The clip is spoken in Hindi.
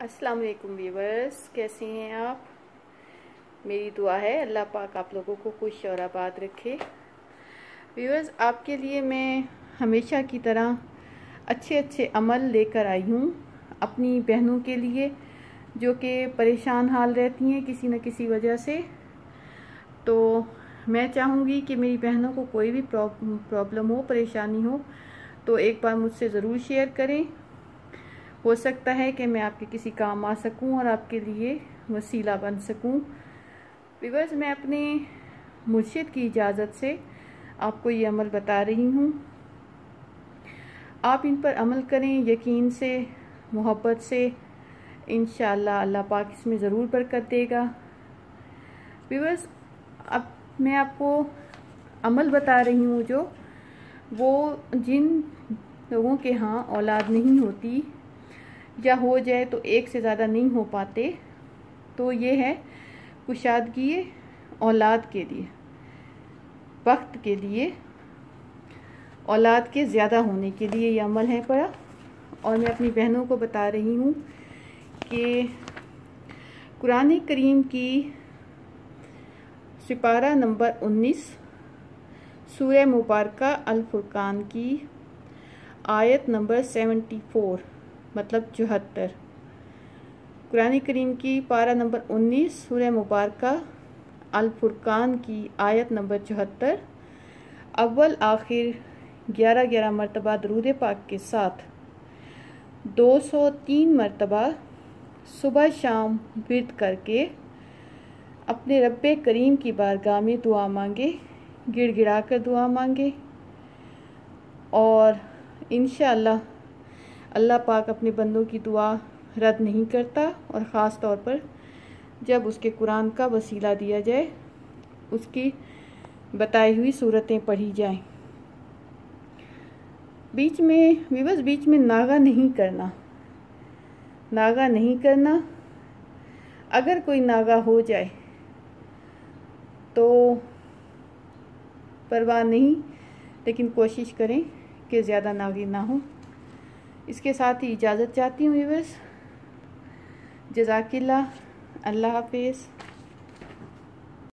अस्सलाम वालेकुम व्यूवर्स, कैसे हैं आप। मेरी दुआ है अल्लाह पाक आप लोगों को खुश और आबाद रखे। व्यूवर्स, आपके लिए मैं हमेशा की तरह अच्छे अच्छे अमल लेकर आई हूँ अपनी बहनों के लिए जो कि परेशान हाल रहती हैं किसी न किसी वजह से। तो मैं चाहूँगी कि मेरी बहनों को कोई भी प्रॉब्लम हो, परेशानी हो, तो एक बार मुझसे ज़रूर शेयर करें। हो सकता है कि मैं आपके किसी काम आ सकूं और आपके लिए वसीला बन सकूं। व्यूअर्स, मैं अपने मुर्शिद की इजाज़त से आपको ये अमल बता रही हूं। आप इन पर अमल करें यकीन से, मोहब्बत से। इंशाअल्लाह अल्लाह पाक इसमें ज़रूर बरकत देगा। व्यूअर्स, अब मैं आपको अमल बता रही हूँ जो वो जिन लोगों के यहाँ औलाद नहीं होती या हो जाए तो एक से ज़्यादा नहीं हो पाते, तो ये है कुशादगी औलाद के लिए, वक्त के लिए, औलाद के ज़्यादा होने के लिए ये अमल है पड़ा। और मैं अपनी बहनों को बता रही हूँ कि कुरान करीम की सिपारा नंबर 19 सूरह मुबारका अल फुरकान की आयत नंबर 74 मतलब 74, कुरान करीम की पारा नंबर 19 सूरह मुबारका अल फुरकान की आयत नंबर 74 अव्वल आखिर 11 मरतबा दरूद पाक के साथ 203 मरतबा सुबह शाम विर्द करके अपने रब्बे करीम की बारगाह में दुआ मांगे, गिड़गिड़ा कर दुआ मांगे। और इंशाअल्लाह अल्लाह पाक अपने बंदों की दुआ रद्द नहीं करता, और ख़ास तौर पर जब उसके कुरान का वसीला दिया जाए, उसकी बताई हुई सूरतें पढ़ी जाएं। बीच में नागा नहीं करना, नागा नहीं करना। अगर कोई नागा हो जाए तो परवाह नहीं, लेकिन कोशिश करें कि ज़्यादा नागी ना हो। इसके साथ ही इजाज़त चाहती हूँ व्यूअर्स। जज़ाकिल्लाह, अल्लाह हाफिज़।